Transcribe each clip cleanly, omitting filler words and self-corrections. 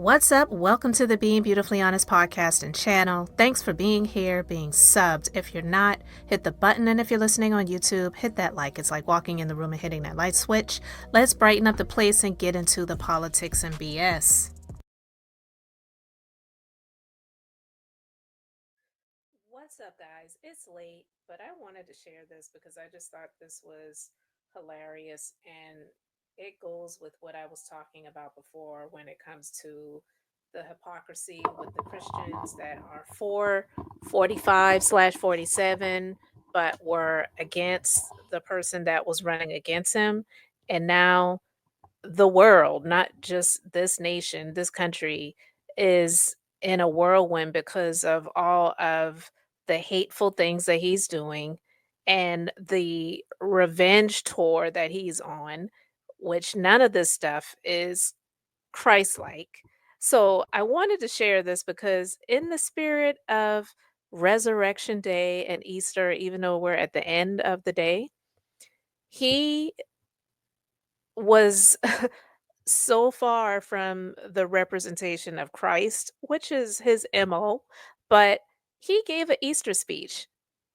What's up? Welcome to the Being Beautifully Honest podcast and channel. Thanks for being here, being subbed. If you're not, hit the button. And if you're listening on YouTube, hit that like. It's like walking in the room and hitting that light switch. Let's brighten up the place and get into the politics and BS. What's up, guys? It's late, but I wanted to share this because I just thought this was hilarious and it goes with what I was talking about before when it comes to the hypocrisy with the Christians that are for 45/47, but were against the person that was running against him. And now the world, not just this nation, this country, is in a whirlwind because of all of the hateful things that he's doing and the revenge tour that he's on, which none of this stuff is Christ-like. So I wanted to share this because in the spirit of Resurrection Day and Easter, even though we're at the end of the day, he was so far from the representation of Christ, which is his MO, but he gave an Easter speech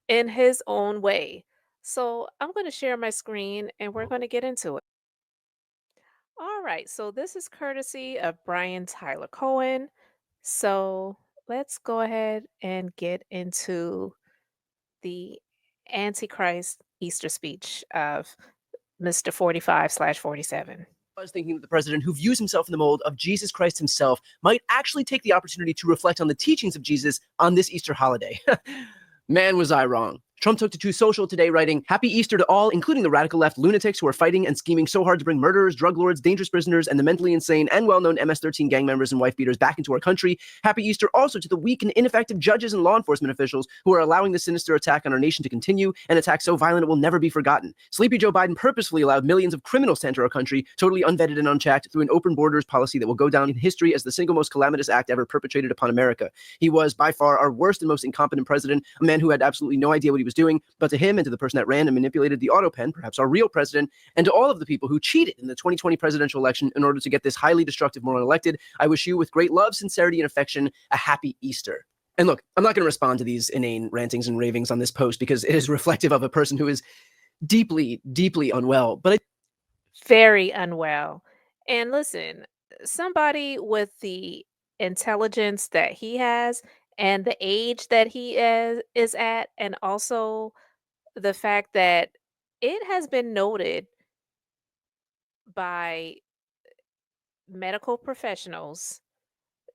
in his own way. So I'm going to share my screen and we're going to get into it. All right, so this is courtesy of Brian Tyler Cohen. So let's go ahead and get into the Antichrist Easter speech of Mr. 45/47. I was thinking that the president, who views himself in the mold of Jesus Christ himself, might actually take the opportunity to reflect on the teachings of Jesus on this Easter holiday. Man, was I wrong. Trump took to Truth Social today, writing, "Happy Easter to all, including the radical left lunatics who are fighting and scheming so hard to bring murderers, drug lords, dangerous prisoners, and the mentally insane and well-known MS-13 gang members and wife beaters back into our country. Happy Easter also to the weak and ineffective judges and law enforcement officials who are allowing the sinister attack on our nation to continue, an attack so violent it will never be forgotten. Sleepy Joe Biden purposefully allowed millions of criminals to enter our country, totally unvetted and unchecked, through an open borders policy that will go down in history as the single most calamitous act ever perpetrated upon America. He was, by far, our worst and most incompetent president, a man who had absolutely no idea what he was doing, but to him and to the person that ran and manipulated the auto pen, perhaps our real president, and to all of the people who cheated in the 2020 presidential election in order to get this highly destructive moron elected, I wish you, with great love, sincerity, and affection, a happy Easter." And look, I'm not going to respond to these inane rantings and ravings on this post because it is reflective of a person who is deeply, deeply unwell. But Very unwell. And listen, somebody with the intelligence that he has and the age that he is at, and also the fact that it has been noted by medical professionals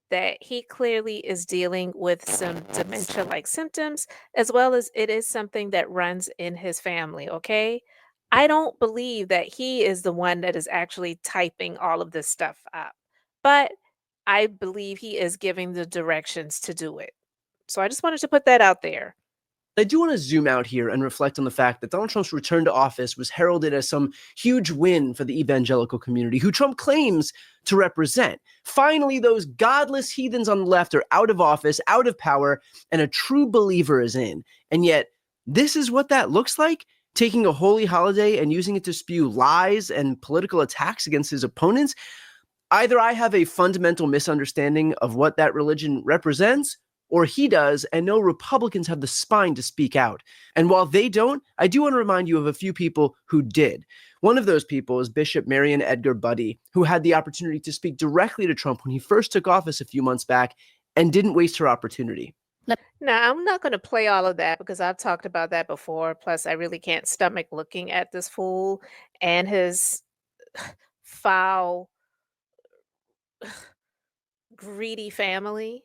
that he clearly is dealing with some dementia-like symptoms, as well as it is something that runs in his family, okay? I don't believe that he is the one that is actually typing all of this stuff up, but I believe he is giving the directions to do it. So I just wanted to put that out there. I do want to zoom out here and reflect on the fact that Donald Trump's return to office was heralded as some huge win for the evangelical community, who Trump claims to represent. Finally, those godless heathens on the left are out of office, out of power, and a true believer is in. And yet, this is what that looks like? Taking a holy holiday and using it to spew lies and political attacks against his opponents? Either I have a fundamental misunderstanding of what that religion represents, or he does, and no Republicans have the spine to speak out. And while they don't, I do want to remind you of a few people who did. One of those people is Bishop Marion Edgar Budde, who had the opportunity to speak directly to Trump when he first took office a few months back and didn't waste her opportunity. Now, I'm not going to play all of that because I've talked about that before. Plus, I really can't stomach looking at this fool and his foul, greedy family.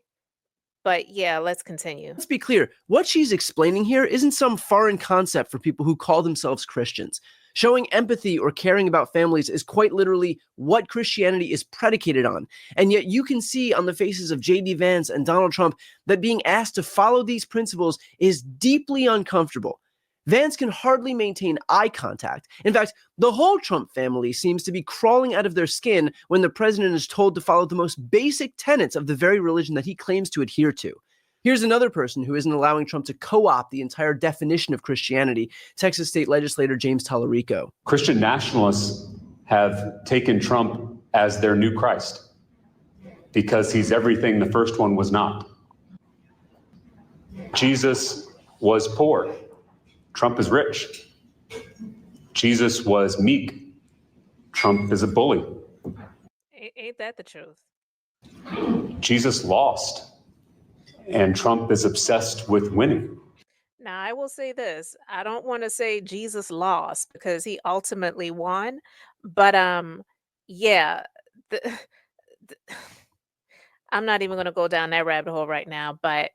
But yeah, let's continue. Let's be clear, what she's explaining here isn't some foreign concept for people who call themselves Christians. Showing empathy or caring about families is quite literally what Christianity is predicated on. And yet you can see on the faces of J.D. Vance and Donald Trump that being asked to follow these principles is deeply uncomfortable. Vance can hardly maintain eye contact. In fact, the whole Trump family seems to be crawling out of their skin when the president is told to follow the most basic tenets of the very religion that he claims to adhere to. Here's another person who isn't allowing Trump to co-opt the entire definition of Christianity, Texas State Legislator James Tallarico. Christian nationalists have taken Trump as their new Christ. because he's everything the first one was not. Jesus was poor. Trump is rich. Jesus was meek. Trump is a bully. Ain't that the truth? Jesus lost, and Trump is obsessed with winning. Now, I will say this. I don't want to say Jesus lost because he ultimately won, but yeah, the, the- I'm not even going to go down that rabbit hole right now, but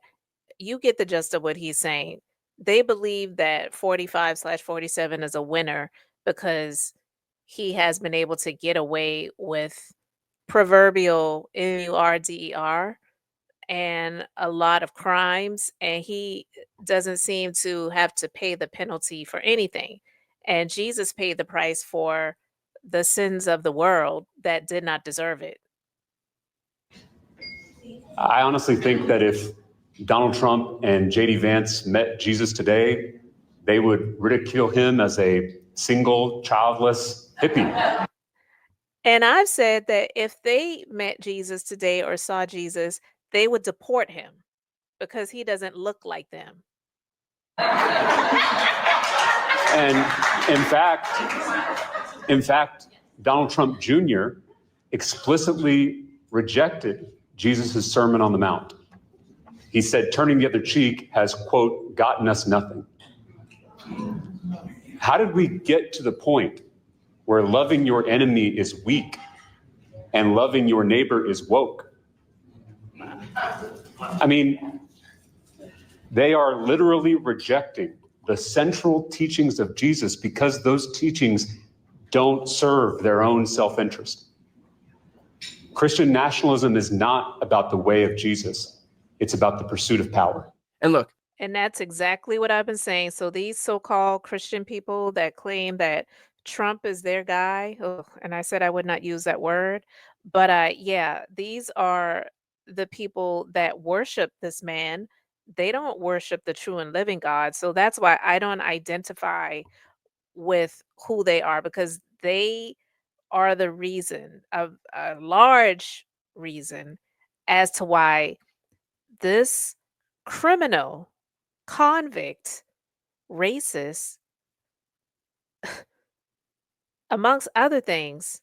you get the gist of what he's saying. They believe that 45/47 is a winner because he has been able to get away with proverbial MURDER and a lot of crimes, and he doesn't seem to have to pay the penalty for anything. And Jesus paid the price for the sins of the world that did not deserve it. I honestly think that if Donald Trump and JD Vance met Jesus today, they would ridicule him as a single, childless hippie. And I've said that if they met Jesus today or saw Jesus, they would deport him because he doesn't look like them. And in fact, Donald Trump Jr. explicitly rejected Jesus' Sermon on the Mount. He said, turning the other cheek has, quote, gotten us nothing. How did we get to the point where loving your enemy is weak and loving your neighbor is woke? I mean, they are literally rejecting the central teachings of Jesus because those teachings don't serve their own self-interest. Christian nationalism is not about the way of Jesus. It's about the pursuit of power. And look, And that's exactly what I've been saying. So these so-called Christian people that claim that Trump is their guy, ugh, and I said I would not use that word, but yeah, these are the people that worship this man. They don't worship the true and living God. So that's why I don't identify with who they are because they are the reason, of a large reason as to why this criminal, convict, racist, amongst other things,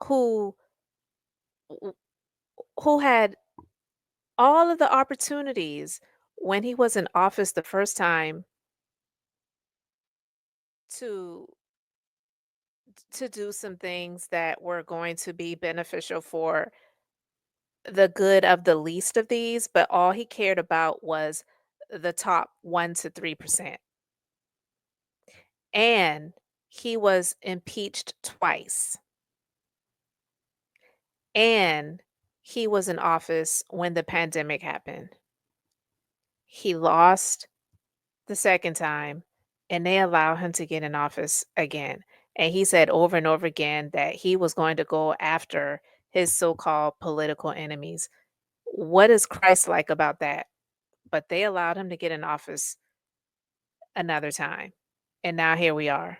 who w- who had all of the opportunities when he was in office the first time to do some things that were going to be beneficial for the good of the least of these, but all he cared about was the top 1 to 3%. And he was impeached twice. And he was in office when the pandemic happened. He lost the second time, and they allow him to get in office again. And he said over and over again that he was going to go after his so-called political enemies. What is Christ like about that? But they allowed him to get in office another time. And now here we are.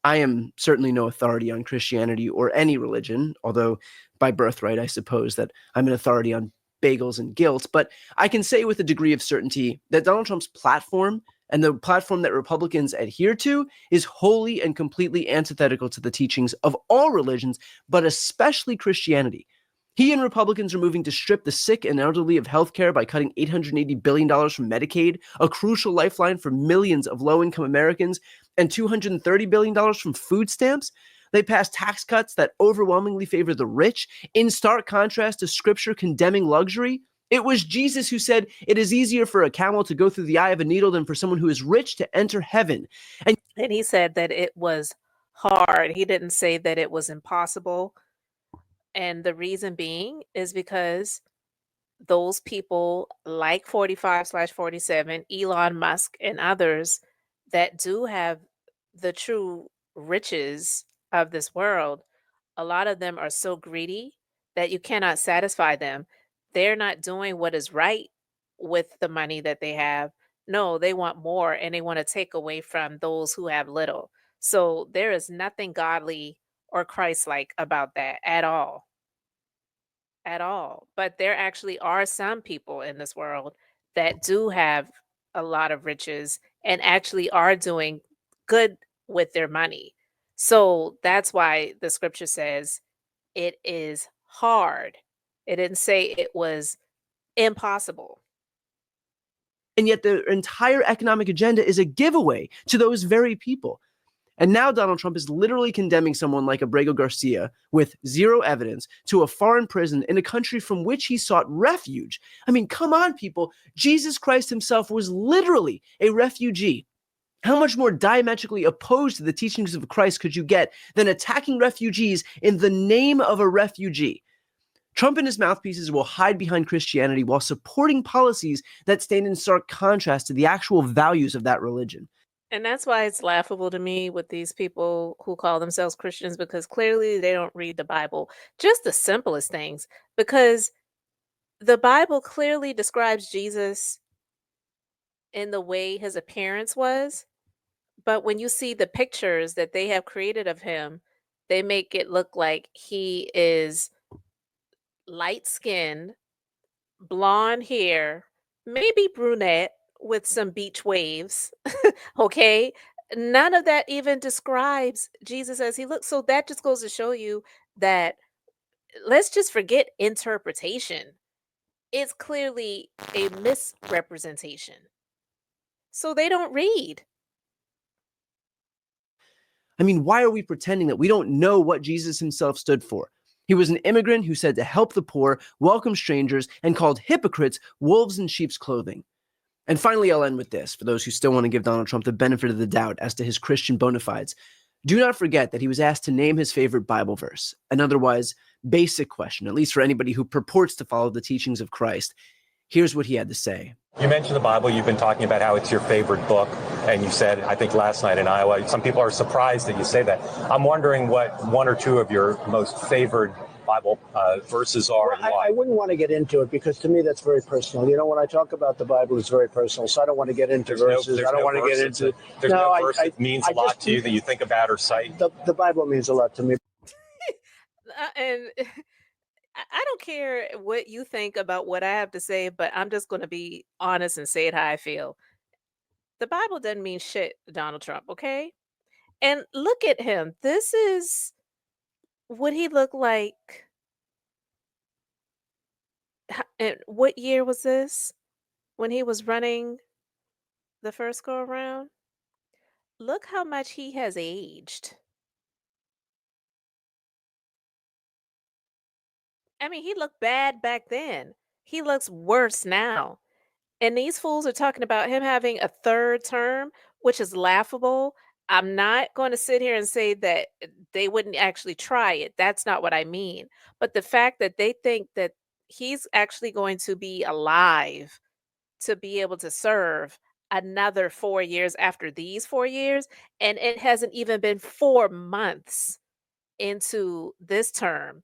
I am certainly no authority on Christianity or any religion, although by birthright, I suppose that I'm an authority on bagels and guilt. But I can say with a degree of certainty that Donald Trump's platform and the platform that Republicans adhere to is wholly and completely antithetical to the teachings of all religions, but especially Christianity. He and Republicans are moving to strip the sick and elderly of health care by cutting $880 billion from Medicaid, a crucial lifeline for millions of low-income Americans, and $230 billion from food stamps. They passed tax cuts that overwhelmingly favor the rich, in stark contrast to scripture condemning luxury. It was Jesus who said, "It is easier for a camel to go through the eye of a needle than for someone who is rich to enter heaven." And he said that it was hard. He didn't say that it was impossible. And the reason being is because those people like 45/47, Elon Musk, and others that do have the true riches of this world, a lot of them are so greedy that you cannot satisfy them. They're not doing what is right with the money that they have. No, they want more and they want to take away from those who have little. So there is nothing godly or Christ like about that at all. at all. But there actually are some people in this world that do have a lot of riches and actually are doing good with their money. So that's why the scripture says it is hard. It didn't say it was impossible. And yet the entire economic agenda is a giveaway to those very people. And now Donald Trump is literally condemning someone like Abrego Garcia with zero evidence to a foreign prison in a country from which he sought refuge. I mean, come on, people. Jesus Christ himself was literally a refugee. How much more diametrically opposed to the teachings of Christ could you get than attacking refugees in the name of a refugee? Trump and his mouthpieces will hide behind Christianity while supporting policies that stand in stark contrast to the actual values of that religion. And that's why it's laughable to me with these people who call themselves Christians, because clearly they don't read the Bible. Just the simplest things, because the Bible clearly describes Jesus in the way his appearance was. But when you see the pictures that they have created of him, they make it look like he is light skinned, blonde hair, maybe brunette with some beach waves. Okay. None of that even describes Jesus as he looks. So that just goes to show you that let's just forget interpretation. It's clearly a misrepresentation. So they don't read. I mean, why are we pretending that we don't know what Jesus himself stood for? He was an immigrant who said to help the poor, welcome strangers, and called hypocrites wolves in sheep's clothing. And finally, I'll end with this, for those who still want to give Donald Trump the benefit of the doubt as to his Christian bona fides. Do not forget that he was asked to name his favorite Bible verse, an otherwise basic question, at least for anybody who purports to follow the teachings of Christ. Here's what he had to say. You mentioned the Bible. You've been talking about how it's your favorite book. And you said, I think last night in Iowa, some people are surprised that you say that. I'm wondering what one or two of your most favored Bible verses are and why. I wouldn't want to get into it because to me that's very personal. You know, when I talk about the Bible, it's very personal. So I don't want to get into verses. I don't want to get into. There's no verse that means a lot to you that you think about or cite. The Bible means a lot to me. And I don't care what you think about what I have to say, but I'm just going to be honest and say it how I feel. The Bible doesn't mean shit, Donald Trump, okay? And look at him. This is what he looked like. And what year was this? When he was running the first go around? Look how much he has aged. I mean, he looked bad back then. He looks worse now. And these fools are talking about him having a third term, which is laughable. I'm not going to sit here and say that they wouldn't actually try it. That's not what I mean. But the fact that they think that he's actually going to be alive to be able to serve another 4 years after these 4 years, and it hasn't even been 4 months into this term.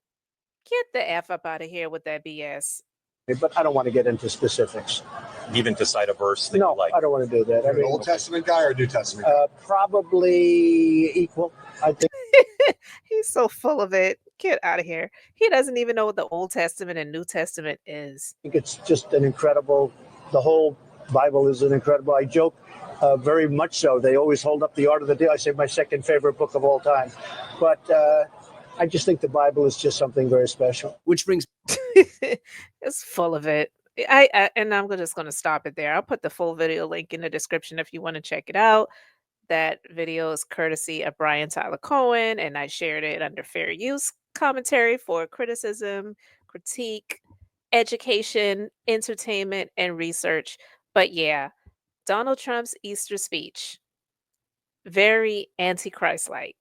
Get the F up out of here with that BS. But I don't want to get into specifics. Even to cite a verse that No, you like. I don't want to do that. Are you an Old Testament guy or a New Testament guy? Probably equal, I think. He's so full of it. Get out of here. He doesn't even know what the Old Testament and New Testament is. I think it's just an incredible, the whole Bible is an incredible, I joke very much so. They always hold up the Art of the Deal. I say my second favorite book of all time. But I just think the Bible is just something very special. Which brings It's full of it. And I'm just going to stop it there. I'll put the full video link in the description if you want to check it out. That video is courtesy of Brian Tyler Cohen, and I shared it under fair use commentary for criticism, critique, education, entertainment, and research. But yeah, Donald Trump's Easter speech, very Antichrist-like.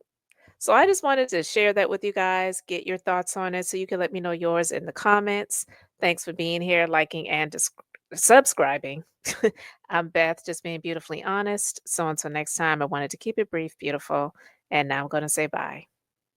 So I just wanted to share that with you guys, get your thoughts on it so you can let me know yours in the comments. Thanks for being here, liking, and subscribing. I'm Beth, just being beautifully honest. So until next time, I wanted to keep it brief, beautiful, and now I'm going to say bye.